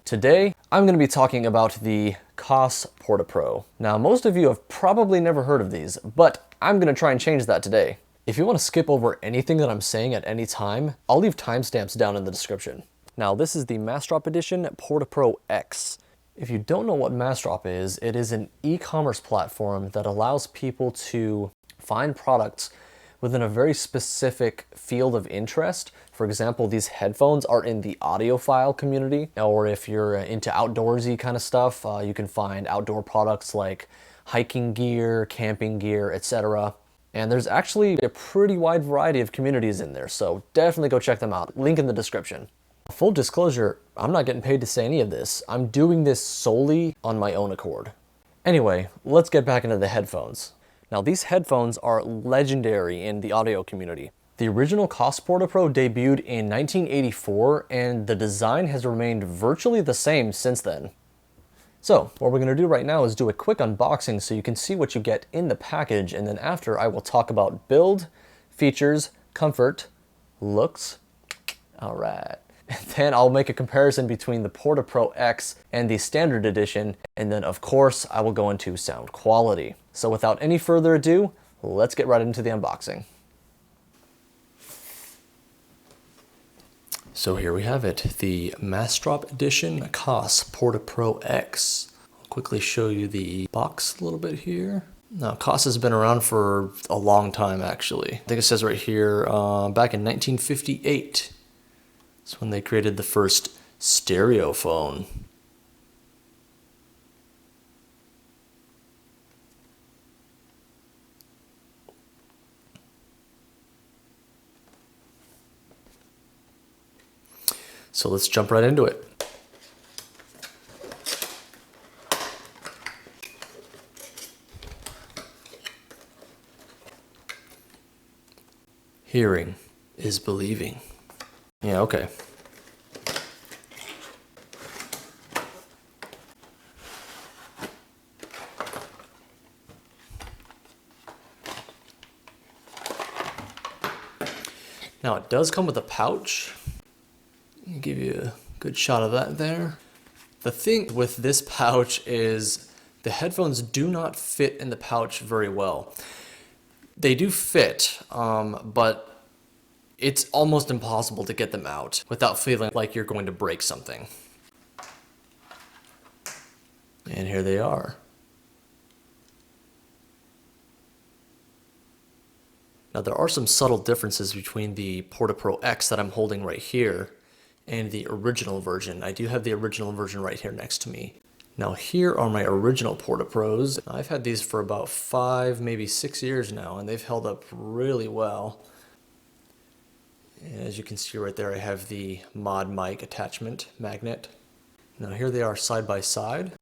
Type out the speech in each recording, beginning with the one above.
Today, I'm going to be talking about the Koss PortaPro. Now, most of you have probably never heard of these, but I'm going to try and change that today. If you want to skip over anything that I'm saying at any time, I'll leave timestamps down in the description. Now, this is the Massdrop Edition PortaPro X. If you don't know what Massdrop is, it is an e-commerce platform that allows people to find products within a very specific field of interest. For example, these headphones are in the audiophile community, or if you're into outdoorsy kind of stuff, you can find outdoor products like hiking gear, camping gear, etc. And there's actually a pretty wide variety of communities in there, so definitely go check them out. Link in the description. Full disclosure, I'm not getting paid to say any of this. I'm doing this solely on my own accord. Anyway, let's get back into the headphones. Now, these headphones are legendary in the audio community. The original Koss PortaPro debuted in 1984, and the design has remained virtually the same since then. So, what we're going to do right now is do a quick unboxing so you can see what you get in the package, and then after I will talk about build, features, comfort, looks. Alright. Then I'll make a comparison between the PortaPro X and the standard edition, and then of course I will go into sound quality. So without any further ado, let's get right into the unboxing. So here we have it, the Massdrop Edition Koss PortaPro X. I'll quickly show you the box a little bit here. Now, Koss has been around for a long time actually. I think it says right here, back in 1958. That's when they created the first stereo phone. So let's jump right into it. Hearing is believing. Yeah, okay. Now it does come with a pouch. I'll give you a good shot of that there. The thing with this pouch is the headphones do not fit in the pouch very well. They do fit, but it's almost impossible to get them out without feeling like you're going to break something. And here they are. Now there are some subtle differences between the PortaPro X that I'm holding right here and the original version. I do have the original version right here next to me. Now here are my original PortaPros. I've had these for about 5, maybe 6 years now, and they've held up really well. And as you can see right there, I have the mod mic attachment magnet. Now here they are side by side.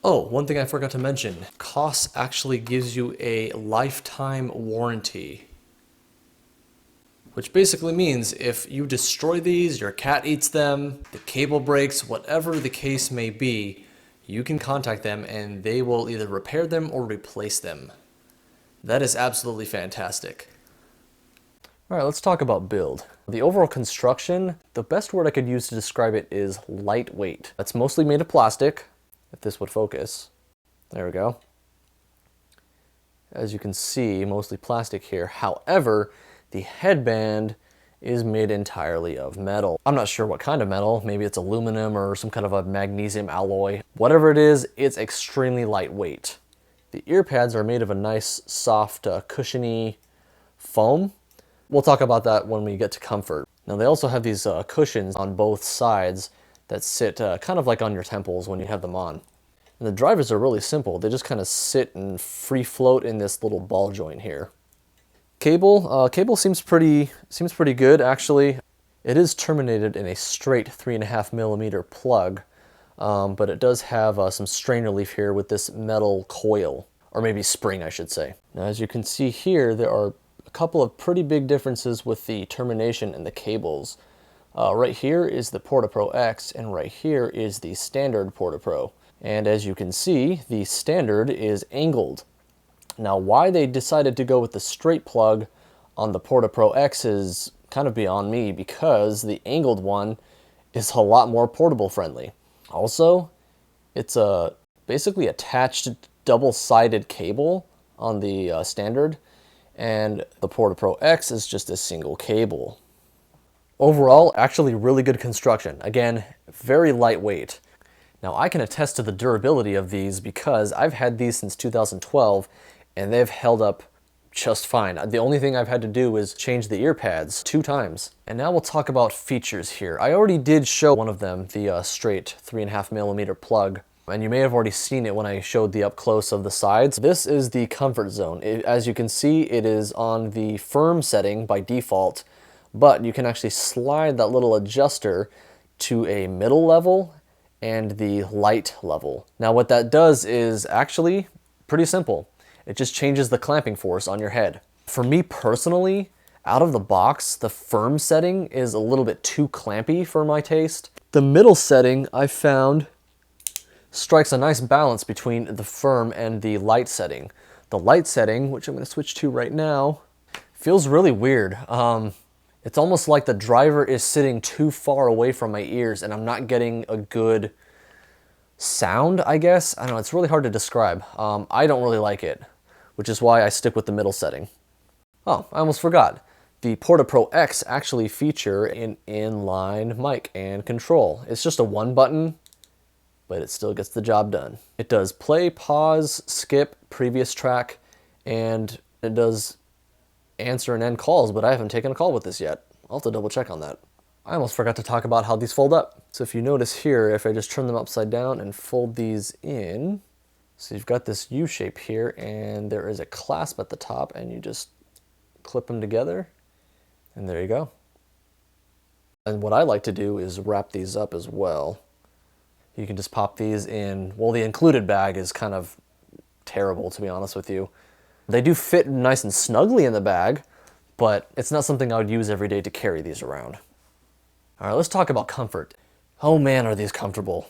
Oh, one thing I forgot to mention. Koss actually gives you a lifetime warranty. Which basically means if you destroy these, your cat eats them, the cable breaks, whatever the case may be, you can contact them and they will either repair them or replace them. That is absolutely fantastic. Alright, let's talk about build. The overall construction, the best word I could use to describe it is lightweight. It's mostly made of plastic, if this would focus. There we go. As you can see, mostly plastic here. However, the headband is made entirely of metal. I'm not sure what kind of metal, maybe it's aluminum or some kind of a magnesium alloy. Whatever it is, it's extremely lightweight. The earpads are made of a nice, soft, cushiony foam. We'll talk about that when we get to comfort. Now they also have these cushions on both sides that sit kind of like on your temples when you have them on. And the drivers are really simple. They just kind of sit and free float in this little ball joint here. Cable seems pretty good actually. It is terminated in a straight 3.5mm plug, but it does have some strain relief here with this metal coil, or maybe spring I should say. Now as you can see here, there are a couple of pretty big differences with the termination and the cables. Right here is the PortaPro X, and right here is the standard PortaPro. And as you can see, the standard is angled, Now, why they decided to go with the straight plug on the PortaPro X is kind of beyond me, because the angled one is a lot more portable friendly. Also, it's a basically attached double-sided cable on the standard, and the PortaPro X is just a single cable. Overall, actually really good construction. Again, very lightweight. Now, I can attest to the durability of these because I've had these since 2012 and they've held up just fine. The only thing I've had to do is change the ear pads 2 times. And now we'll talk about features here. I already did show one of them, the straight 3.5mm plug, and you may have already seen it when I showed the up close of the sides. This is the comfort zone. As you can see, it is on the firm setting by default, but you can actually slide that little adjuster to a middle level and the light level. Now what that does is actually pretty simple. It just changes the clamping force on your head. For me personally, out of the box, the firm setting is a little bit too clampy for my taste. The middle setting, I found, strikes a nice balance between the firm and the light setting. The light setting, which I'm going to switch to right now, feels really weird. It's almost like the driver is sitting too far away from my ears and I'm not getting a good sound, I guess. I don't know, it's really hard to describe. I don't really like it, which is why I stick with the middle setting. Oh, I almost forgot. The PortaPro X actually feature an inline mic and control. It's just a 1 button, but it still gets the job done. It does play, pause, skip, previous track, and it does answer and end calls, but I haven't taken a call with this yet. I'll have to double check on that. I almost forgot to talk about how these fold up. So if you notice here, if I just turn them upside down and fold these in, so you've got this U shape here and there is a clasp at the top and you just clip them together and there you go. And what I like to do is wrap these up as well. You can just pop these in. Well, the included bag is kind of terrible, to be honest with you. They do fit nice and snugly in the bag, but it's not something I would use every day to carry these around. All right, let's talk about comfort. Oh man, are these comfortable.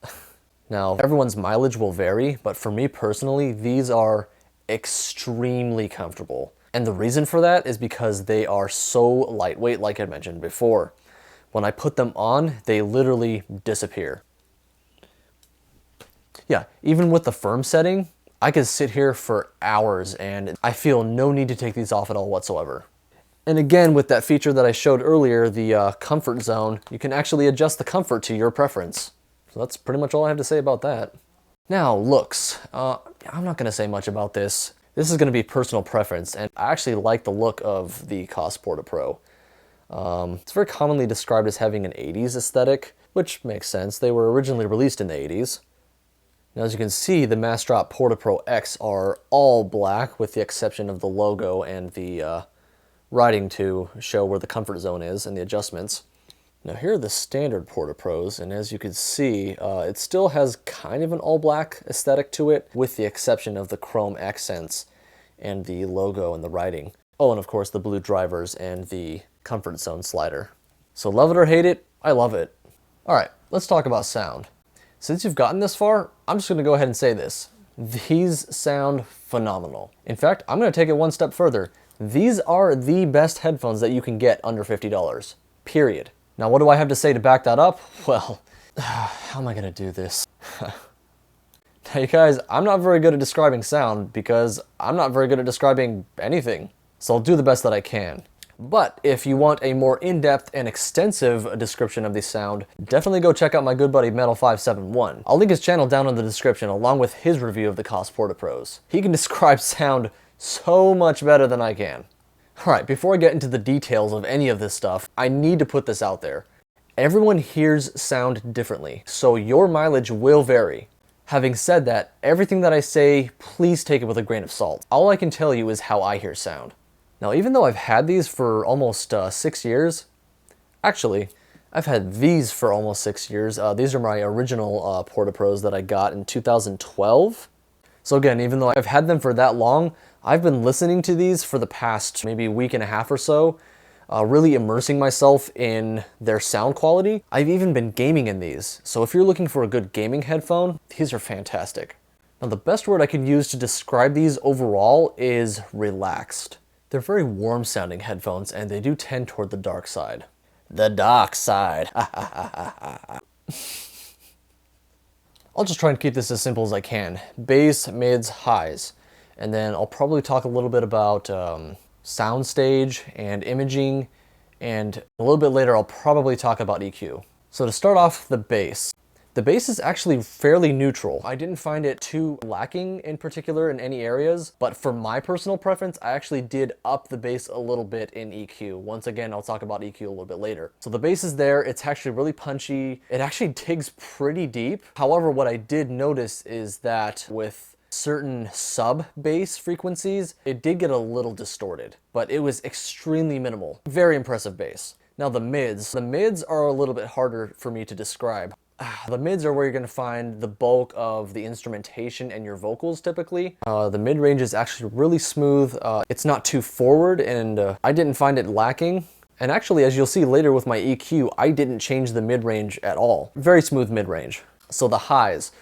Now, everyone's mileage will vary, but for me personally, these are extremely comfortable. And the reason for that is because they are so lightweight, like I mentioned before. When I put them on, they literally disappear. Yeah, even with the firm setting, I could sit here for hours and I feel no need to take these off at all whatsoever. And again, with that feature that I showed earlier, the comfort zone, you can actually adjust the comfort to your preference. So that's pretty much all I have to say about that. Now, looks. I'm not gonna say much about this. This is gonna be personal preference, and I actually like the look of the Koss PortaPro. It's very commonly described as having an 80s aesthetic, which makes sense. They were originally released in the 80s. Now, as you can see, the Massdrop PortaPro X are all black with the exception of the logo and the writing to show where the comfort zone is and the adjustments. Now, here are the standard PortaPros, and as you can see, it still has kind of an all-black aesthetic to it, with the exception of the chrome accents and the logo and the writing. Oh, and of course, the blue drivers and the comfort zone slider. So love it or hate it, I love it. All right, let's talk about sound. Since you've gotten this far, I'm just gonna go ahead and say this. These sound phenomenal. In fact, I'm gonna take it one step further. These are the best headphones that you can get under $50, period. Now, what do I have to say to back that up? Well, how am I gonna do this? Now, you guys, I'm not very good at describing sound because I'm not very good at describing anything. So I'll do the best that I can. But if you want a more in-depth and extensive description of the sound, definitely go check out my good buddy Metal571. I'll link his channel down in the description along with his review of the Koss PortaPros. He can describe sound so much better than I can. Alright, before I get into the details of any of this stuff, I need to put this out there. Everyone hears sound differently, so your mileage will vary. Having said that, everything that I say, please take it with a grain of salt. All I can tell you is how I hear sound. Now, even though I've had these for almost 6 years, actually, I've had these for almost 6 years. These are my original PortaPros that I got in 2012. So again, even though I've had them for that long, I've been listening to these for the past maybe week and a half or so, really immersing myself in their sound quality. I've even been gaming in these. So if you're looking for a good gaming headphone, these are fantastic. Now the best word I can use to describe these overall is relaxed. They're very warm sounding headphones and they do tend toward the dark side. The dark side. I'll just try and keep this as simple as I can. Bass, mids, highs. And then I'll probably talk a little bit about soundstage and imaging, and a little bit later I'll probably talk about EQ. So to start off, the bass. The bass is actually fairly neutral. I didn't find it too lacking in particular in any areas, but for my personal preference, I actually did up the bass a little bit in EQ. Once again, I'll talk about EQ a little bit later. So the bass is there, it's actually really punchy. It actually digs pretty deep. However, what I did notice is that with certain sub bass frequencies, it did get a little distorted, but it was extremely minimal. Very impressive bass. Now the mids. The mids are a little bit harder for me to describe. The mids are where you're going to find the bulk of the instrumentation and your vocals typically. The mid-range is actually really smooth. It's not too forward, and I didn't find it lacking. And actually, as you'll see later with my EQ, I didn't change the mid-range at all. Very smooth mid-range. So the highs,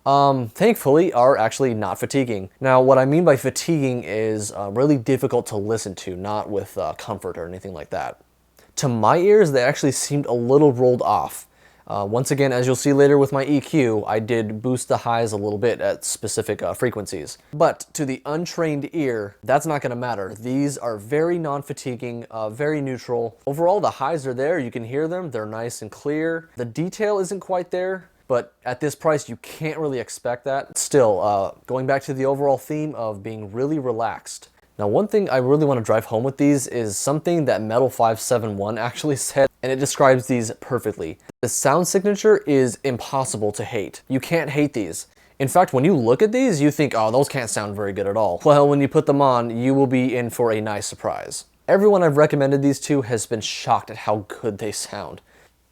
thankfully, are actually not fatiguing. Now, what I mean by fatiguing is really difficult to listen to, not with comfort or anything like that. To my ears, they actually seemed a little rolled off. Once again, as you'll see later with my EQ, I did boost the highs a little bit at specific frequencies. But to the untrained ear, that's not going to matter. These are very non-fatiguing, very neutral. Overall, the highs are there. You can hear them. They're nice and clear. The detail isn't quite there, but at this price, you can't really expect that. Still, going back to the overall theme of being really relaxed. Now, one thing I really want to drive home with these is something that Metal 571 actually said, and it describes these perfectly. The sound signature is impossible to hate. You can't hate these. In fact, when you look at these, you think, oh, those can't sound very good at all. Well, when you put them on, you will be in for a nice surprise. Everyone I've recommended these to has been shocked at how good they sound.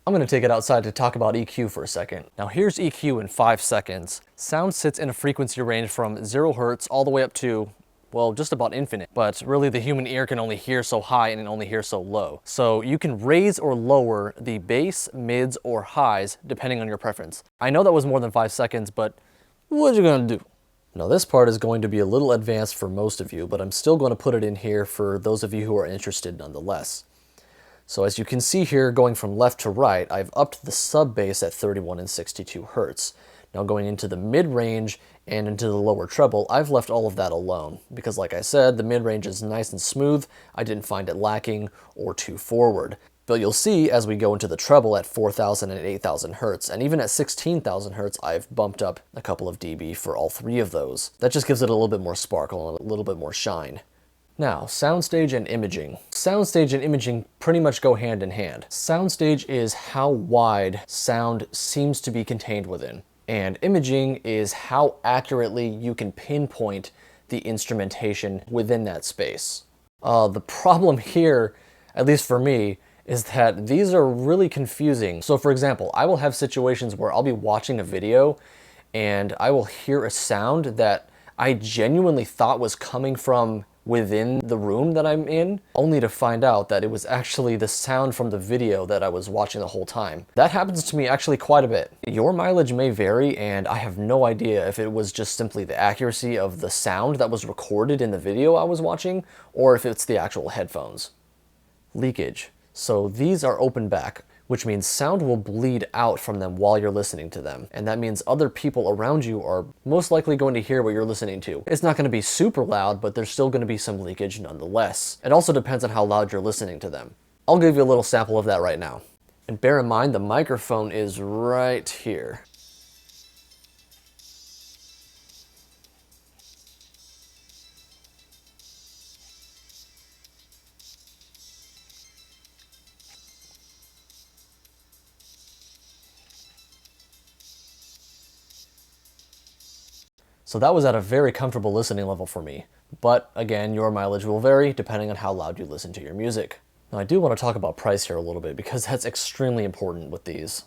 I'm going to take it outside to talk about EQ for a second. Now here's EQ in 5 seconds. Sound sits in a frequency range from 0 Hertz all the way up to, well, just about infinite, but really the human ear can only hear so high and it only hear so low. So you can raise or lower the bass, mids, or highs depending on your preference. I know that was more than 5 seconds, but what you gonna do? Now this part is going to be a little advanced for most of you, but I'm still going to put it in here for those of you who are interested nonetheless. So as you can see here, going from left to right, I've upped the sub bass at 31 and 62 Hertz. Now going into the mid-range and into the lower treble, I've left all of that alone because like I said, the mid-range is nice and smooth. I didn't find it lacking or too forward. But you'll see as we go into the treble at 4,000 and 8,000 Hertz, and even at 16,000 Hertz, I've bumped up a couple of dB for all 3 of those. That just gives it a little bit more sparkle and a little bit more shine. Now, soundstage and imaging. Soundstage and imaging pretty much go hand in hand. Soundstage is how wide sound seems to be contained within. And imaging is how accurately you can pinpoint the instrumentation within that space. The problem here, at least for me, is that these are really confusing. So for example, I will have situations where I'll be watching a video and I will hear a sound that I genuinely thought was coming from within the room that I'm in, only to find out that it was actually the sound from the video that I was watching the whole time. That happens to me actually quite a bit. Your mileage may vary, and I have no idea if it was just simply the accuracy of the sound that was recorded in the video I was watching, or if it's the actual headphones. Leakage. So these are open back, which means sound will bleed out from them while you're listening to them. And that means other people around you are most likely going to hear what you're listening to. It's not going to be super loud, but there's still going to be some leakage nonetheless. It also depends on how loud you're listening to them. I'll give you a little sample of that right now. And bear in mind, the microphone is right here. So that was at a very comfortable listening level for me. But again, your mileage will vary depending on how loud you listen to your music. Now I do want to talk about price here a little bit because that's extremely important with these.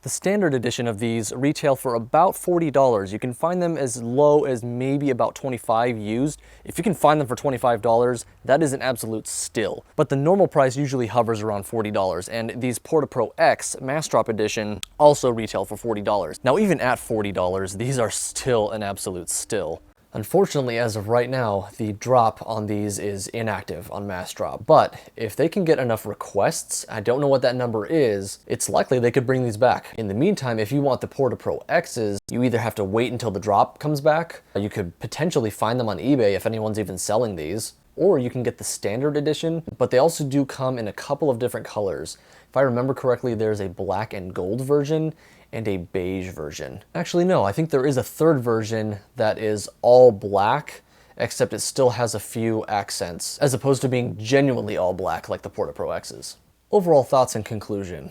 The standard edition of these retail for about $40. You can find them as low as maybe about $25 used. If you can find them for $25, that is an absolute steal. But the normal price usually hovers around $40, and these PortaPro X Massdrop edition also retail for $40. Now even at $40, these are still an absolute steal. Unfortunately, as of right now, the drop on these is inactive on Massdrop, but if they can get enough requests, I don't know what that number is, it's likely they could bring these back. In the meantime, if you want the PortaPro X's, you either have to wait until the drop comes back, you could potentially find them on eBay if anyone's even selling these, or you can get the standard edition, but they also do come in a couple of different colors. If I remember correctly, there's a black and gold version and a beige version. Actually, no, I think there is a third version that is all black, except it still has a few accents, as opposed to being genuinely all black like the PortaPro X's. Overall thoughts and conclusion.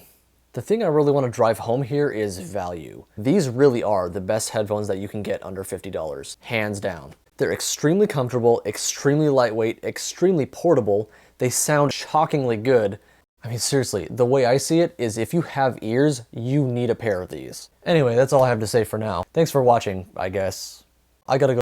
The thing I really want to drive home here is value. These really are the best headphones that you can get under $50, hands down. They're extremely comfortable, extremely lightweight, extremely portable. They sound shockingly good. I mean, seriously, the way I see it is if you have ears, you need a pair of these. Anyway, that's all I have to say for now. Thanks for watching, I guess. I gotta go.